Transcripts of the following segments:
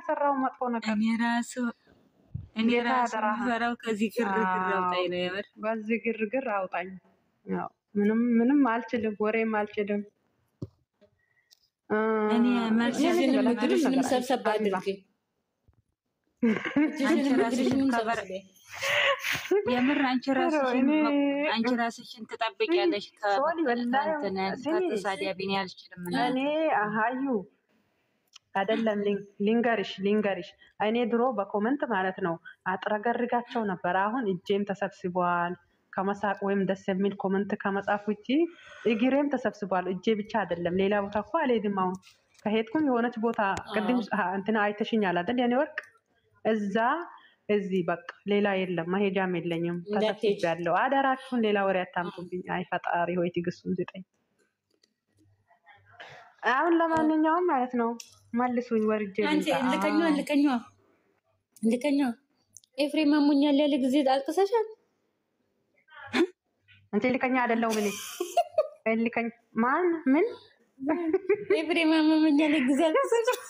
አልሰራውም መጥፎ ነገር። እኔ ራሱ ፈራው ከዚህ ግርግር አውጣኝ ነው የምር። በዚህ ግርግር አውጣኝ። ያው ምንም አልችልም፣ ወሬም አልችልም። እኔ ማርሽን ሰብሰብ አድርጌ የምር አንቺ ራስሽን ትጠብቂያለሽ። ከተሳዳቢ እኔ አልችልም። እኔ አሃዩ አይደለም ሊንገርሽ እኔ ድሮ በኮመንት ማለት ነው አጥረገርጋቸው ነበር። አሁን እጄም ተሰብስቧል ከመሳቅ ወይም ደስ የሚል ኮመንት ከመጻፍ ውጪ እግሬም ተሰብስቧል። እጄ ብቻ አይደለም ሌላ ቦታ እኮ አልሄድም። አሁን ከሄድኩም የሆነች ቦታ ቅድም እንትና አይተሽኛል አይደል? የኔ ወርቅ እዛ እዚህ በቃ ሌላ የለም፣ መሄጃም የለኝም። ተሰብስቤያለሁ። አደራችሁን ሌላ ወሬ አታምጡብኝ። አይ ፈጣሪ ሆይ ትዕግስቱን ስጠኝ። አሁን ለማንኛውም ማለት ነው መልሱኝ ወርጄ አንቺ ልከኛ ኤፍሬም አሞኛል ያለ ጊዜ አልቅሰሻል። አንቺ ልከኛ አይደለሁም እኔ ልከኛ ማን ምን ኤፍሬም አሞኛል ያለ ጊዜ አልቅሰሻል።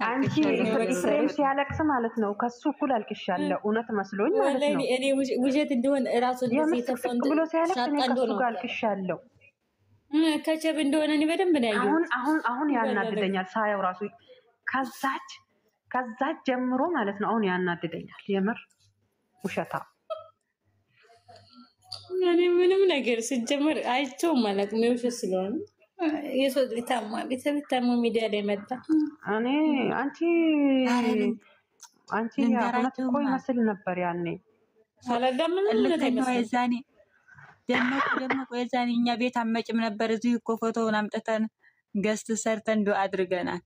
አንቺ ኤፍሬም ሲያለቅስ ማለት ነው ከሱ እኩል አልቅሻለሁ። እውነት መስሎኝ ማለት ነው እኔ ውሸት እንደሆነ እራሱ ተፈንድ ብሎ ሲያለቅስ እኔ ከሱ ጋር አልቅሻለሁ። ከቸብ እንደሆነ እኔ በደንብ ነው ያየሁት። አሁን ያናድደኛል ሳየው ራሱ ከዛች ጀምሮ ማለት ነው አሁን ያናድደኛል። የምር ውሸታ እኔ ምንም ነገር ሲጀምር አይቼው ማለት ነው ውሸት ስለሆነ የሰው ሊታማ ሚዲያ ላይ መጣ። እኔ አንቺ እውነት እኮ ይመስል ነበር ያኔ ደመቁ የዛኔ እኛ ቤት አመጭም ነበር። እዚህ እኮ ፎቶውን አምጥተን ገስት ሰርተን ዱአ አድርገናል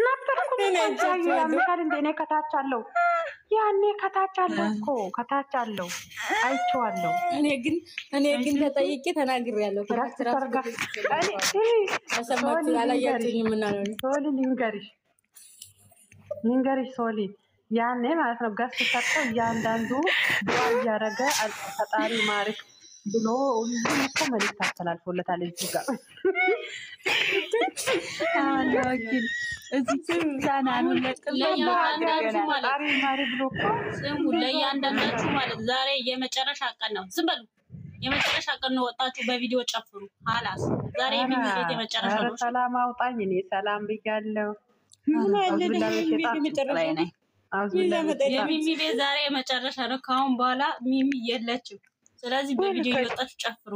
ነበር እኮ ያምታል እንደ እኔ ከታች አለው ያኔ ከታች አለው እኮ ከታች አለው አይቼዋለሁ። እኔ ግን ተጠይቄ ተናግሬያለሁ። አሰማችሁ አላያችሁኝም እና ነው ሶሊ ሊንገርሽ ሶሊ ያኔ ማለት ነው ጋስ ተሰጠው እያንዳንዱ ዱአ እያደረገ ፈጣሪ ማርክ ብሎ ሁሉም እኮ መልእክት አስተላልፎለታል እዚህ ጋር አላውቅም። እዚህ ዛናኑ ለያንዳንዳችሁ ማለት ዛሬ የመጨረሻ ቀን ነው። ዝም በሉ የመጨረሻ ቀን ነው። ወጣችሁ በቪዲዮ ጨፍሩ። ሀላስ ዛሬ የሚሄድ የመጨረሻ ነው። ሰላም አውጣኝ። እኔ ሰላም ብያለሁ። የሚሚ ቤት ዛሬ የመጨረሻ ነው። ካሁን በኋላ ሚሚ የለችም። ስለዚህ በቪዲዮ እየወጣችሁ ጨፍሩ።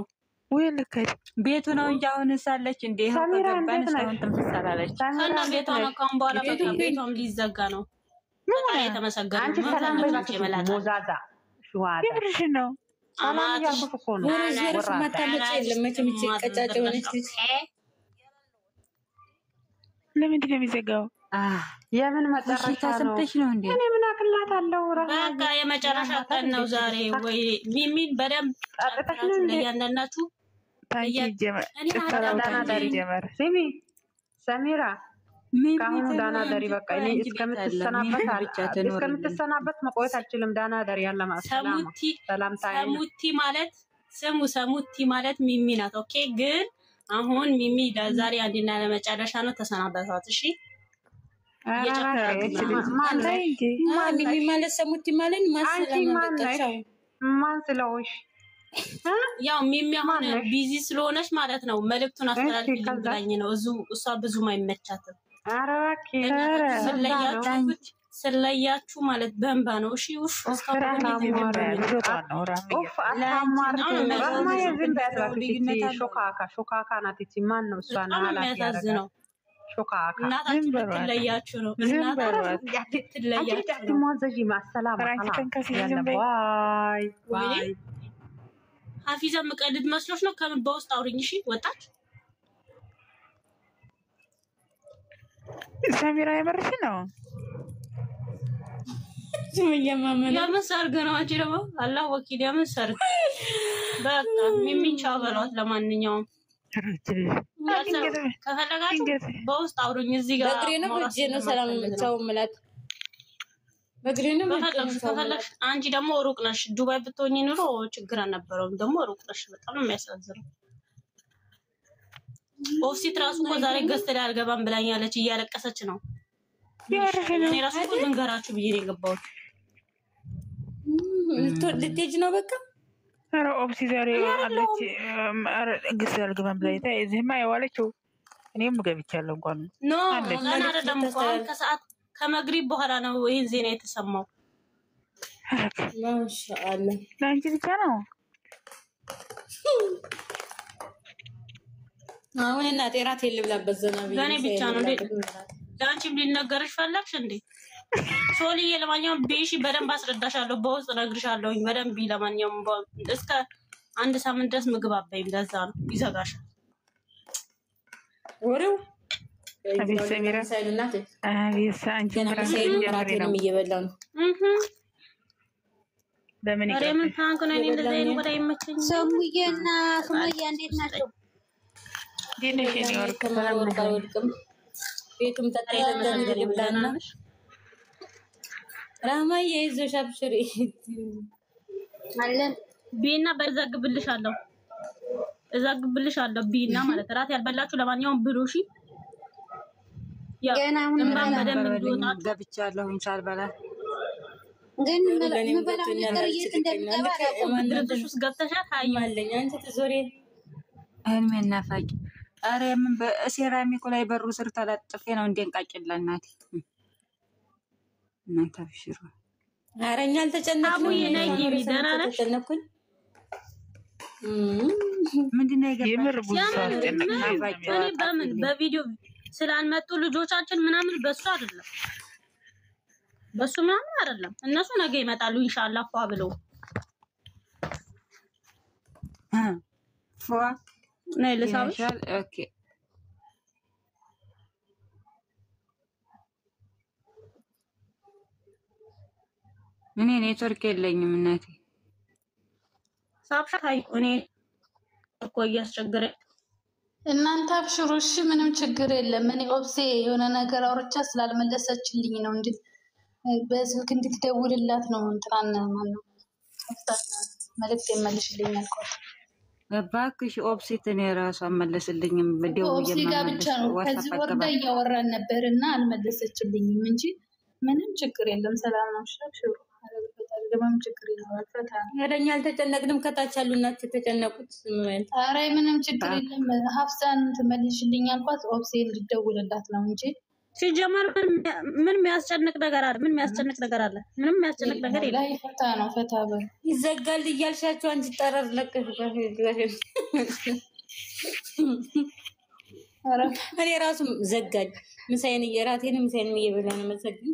ቤቱ ነው እንጂ አሁን ሳለች እንዴ ከገባን እስካሁን ትምሰላለች እና ቤቷ ነው። ካሁን በኋላ ቤቷም ሊዘጋ ነው። በጣም የተመሰገነ አንቺ ሰላም በላች ሞዛዛ ሹዋዳ ይብርሽ ነው። ሰላም ያልኩት እኮ ነው። ወራሽ ማታለች የለም መቼም ቀጫጭ ሆነች። ለምንድን ነው የሚዘጋው? የምን መጨረሻ ነው? እንዴ? እኔ ምን አክላት አለው? በቃ የመጨረሻ ቀን ነው ዛሬ። ወይ ሚሚን በደንብ አጥተሽ ነው ለያንዳንዳችሁ ሲሚ ሰሚራ ካሁኑ ዳና ደሪ በቃ እኔ እስከምትሰናበት መቆየት አልችልም። ዳና ደሪ ያለ ሰሙቲ ማለት ሰሙቲ ማለት ሚሚ ናት። ኦኬ ግን አሁን ሚሚ ዛሬ አንድና ለመጨረሻ ነው። ተሰናበቷት። እሺ ሚሚ ማለት ሰሙቲ ማለት ማን ስለሆንሽ ያው ሚሚ አሁን ቢዚ ስለሆነች ማለት ነው መልእክቱን አስተላልፍልኝ ብላኝ ነው። እሷ ብዙም አይመቻትም። ኧረ እባክህ ስለያችሁ ማለት በእንባ ነው። እሺ ሾካካ ናት። ማን ነው እሷ? የሚያሳዝነው እናታችሁ ልትለያችሁ ነው። ሀፊዛ መቀልድ መስሎሽ ነው? ከምን በውስጥ አውሪኝ። እሺ ወጣች ሰሚራ የመረሽ ነው። የምን ሰርግ ነው? አንቺ ደግሞ አላህ ወኪል የምን ሰርግ? በቃ ሚሚቻው በሏት። ለማንኛውም ከፈለጋችሁ በውስጥ አውሩኝ። እዚህ ጋር በግሬ ነው በእጄ ነው ሰላም ቻው ምላት በግሬ ነው ከፈለግሽ። አንቺ ደግሞ ሩቅ ነሽ። ዱባይ ብትሆኚ ኑሮ ችግር አልነበረውም። ደግሞ ሩቅ ነሽ። በጣም ነው የሚያሳዝነው። ኦፍሲት ራሱ እኮ ዛሬ ገዝተ ላይ አልገባም ብላኛለች እያለቀሰች ነው። እኔ ራሱ እኮ ልንገራችሁ ብዬ ነው የገባሁት። ልትሄጂ ነው በቃ? ኧረ ኦፍሲ ዛሬ አለች ገዝተ አልገባም ብላኝ እዚህማ የዋለችው እኔም ገብቻለሁ እንኳን ኖ ገና አይደለም እንኳን ከሰዓት ከመግሪብ በኋላ ነው ይሄን ዜና የተሰማው። ማሻአላህ ለአንቺ ብቻ ነው አሁን እና ጤራት የለብላበት ዘናቢ ለኔ ብቻ ነው እንዴ? ዳንቺም ሊነገርሽ ፈለግሽ እንዴ? ሶሊዬ ለማንኛውም ቢሺ በደንብ አስረዳሻለሁ፣ በውስጥ ነግርሻለሁኝ በደንብ። ለማንኛውም እስከ አንድ ሳምንት ድረስ ምግብ አበይም፣ ለዛ ነው ይዘጋሻል ወሬው። አቤት ሰሚራ አቤት አንቺ ራቴንም እየበላው ነው። ለምን ምን ታንኩ ነው እኔ እንደዚህ አይነት ወደ አይመቸኝ። ሰሙዬና ሱመያ እንዴት ናቸው? ዲነሽ ነው ወርቅ ወርቅም ቤቱም ተጣይተን ይብላና ራማዬ ይዘሽ አብሽሪ አለን ቢና በዛግብልሻለሁ እዛግብልሻለሁ ቢና ማለት ራት ያልበላችሁ ለማንኛውም ብሉሺ። ገና አሁን በደንብ ገብቻለሁ ሳልበላ ግን ምበላው ነገር የት እንደምገባ ድርጅት ውስጥ ገብተሻል። ታይማለኝ አንቺ ተዞሪ እኔ መናፋቂ አረ ምን በሴራሚኩ ላይ በሩ ስር ተለጥፌ ነው እንደንቃጭላ እናቴ እናንተ አብሽሩ። አረኛ አልተጨነቅኩም። አቡዬ ነይ ግቢ ደህና ነሽ? ተጨነቅኩኝ ምንድነው የምር ብዙ እኔ በምን በቪዲዮ ስላልመጡ ልጆቻችን ምናምን በሱ አይደለም በሱ ምናምን አይደለም። እነሱ ነገ ይመጣሉ ኢንሻአላህ ፏ ብለው ፏ ነይ ለሳብሽ። ኦኬ እኔ ኔትወርክ የለኝም እናቴ ሳብሽ ታይ እኔ እኮ እያስቸገረ እናንተ አብሽሩ እሺ፣ ምንም ችግር የለም። እኔ ኦብሴ የሆነ ነገር አውርቻ ስላልመለሰችልኝ ነው እንዴ በስልክ እንድትደውልላት ነው እንትን ማነው መልእክት የመልሽልኝ አልኳት። እባክሽ ኦብሴት እኔ ራሱ አመለስልኝም ቪዲዮ ኦብሴ ጋር ብቻ ነው ከዚህ ወርዳ እያወራን ነበርና አልመለሰችልኝም እንጂ ምንም ችግር የለም። ሰላም ነው አብሽሩ። ምንም ችግር የለም። ፈታ ወደኛ አልተጨነቅንም። ከታች ያሉ እናት ተጨነቁት ማለት ኧረ ምንም ችግር የለም። ሀፍሳን ትመልሽልኝ አልኳት። ኦብሴ እንድትደውልላት ነው እንጂ ሲጀመር ምን የሚያስጨንቅ ነገር አለ? ምን የሚያስጨንቅ ነገር አለ? ምንም የሚያስጨንቅ ነገር የለም። ላይ ፈታ ነው። ፈታ በል ይዘጋል እያልሻቸው አንቺ ጠረር ለቀሽ እኔ ራሱ ዘጋኝ። ምሳዬን እየራቴን ምሳዬን እየበላ ነው መሰግን።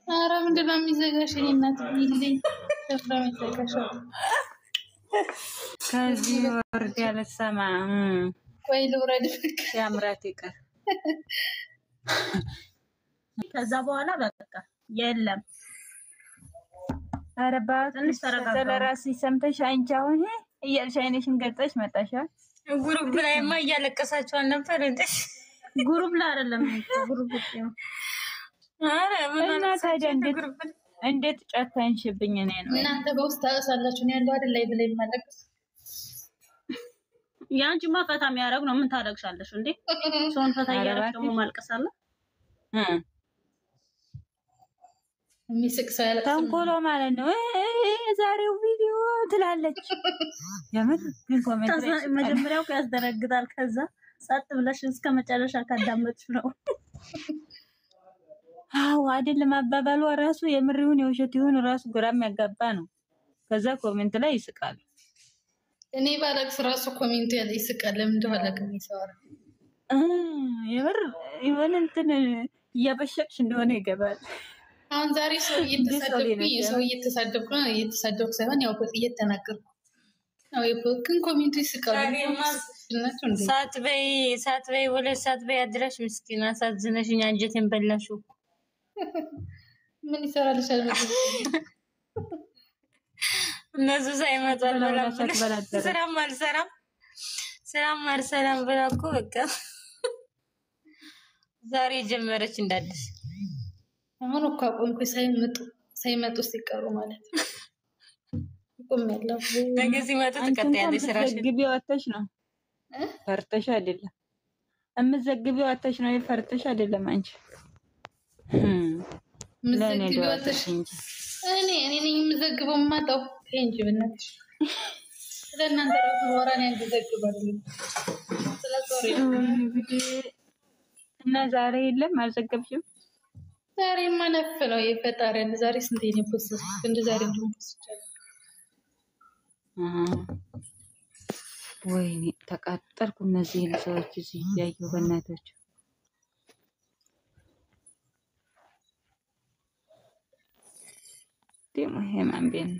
ኧረ ምንድን ነው የሚዘጋሽ? እኔ እናት ይልኝ ተፍራ የሚዘጋሽ ከዚህ ወርድ ያለ ሰማ ቆይ ልውረድ ያምራት ይቀር ከዛ በኋላ በቃ የለም። ኧረ እባክሽ ስለራስሽ ሰምተሽ አንቺ አሁን እያልሽ አይነሽን ገልጠሽ መጣሻል። ጉሩብ ላይማ እያለቀሳችሁ አልነበር እንዴ? ጉሩብ ላይ አይደለም ጉሩብ ነው። ኧረ ምን ታዲያ እንዴት ጨካኝሽብኝ? እኔ ነው እናንተ በውስጥ ታሳላችሁ ነው ያለው አይደል? ላይ ብለኝ ማለቅስ ያንቺማ ፈታ የሚያደርግ ነው። ምን ታለቅሻለሽ እንዴ? ሰውን ፈታ እያደረግሽ ደግሞ ማልቀስ አለ? የሚስቅ ሰው ያለቅስ ተንኮሎ ማለት ነው። ዛሬው ቪዲዮ ትላለች። የምር ግን ኮሜንት መጀመሪያው ያስደነግጣል። ከዛ ጸጥ ብለሽ እስከ መጨረሻ ካዳመጥሽ ነው። አዎ አይደለም አባባሉ ራሱ የምር ይሁን የውሸት ይሁን ራሱ ግራም ያጋባ ነው። ከዛ ኮሜንት ላይ ይስቃል። እኔ ባለቅስ ራሱ ኮሜንት ያለ ይስቃል። ለምን እንደሆነ አላውቅም። ይሰዋል የምር ይሁን እንትን እያበሸቅሽ እንደሆነ ይገባል። አሁን ዛሬ ሰው እየተሳደብኩ ነው። እየተሳደብኩ ሳይሆን ያው እየተናገርኩ ነው። ግን ኮሜንቱ ይስቃል። ሳትበይ ሁለት ሰዓት በይ አድረሽ ምስኪና አሳዝነሽኝ አንጀቴን በላሽው። ምን ይሰራልሻል? እነሱ ሳይመጡ ስራም አልሰራም ብላ እኮ በቃ ዛሬ ጀመረች እንዳለሽ። አሁን እኮ አቆምኩ። ሳይመጡ ሲቀሩ ማለት ነው። ቆም ያለው ነገ ሲመጡ ትቀጥያለሽ ስራሽን። ግቢ ወጥተሽ ነው ፈርተሽ አይደለም። እምዘግቢው አተሽ ነው ይፈርጥሽ አይደለም አንቺ ለኔ ደውተሽ እንጂ እኔ ነኝ የምዘግበው ማጣው እንጂ በእናትሽ ስለናንተ ራሱ ወራኔ እንዘግባለሁ ስለዚህ እና ዛሬ የለም አልዘገብሽም ዛሬ ማለፍ ነው የፈጣሪን ዛሬ ስንት ነው ፖስት እንደ ዛሬ ነው ፖስት ወይኔ ተቃጠልኩ እነዚህ ሰዎች እዚህ ያዩ በእናቶች ደሞ ሄማን ቤን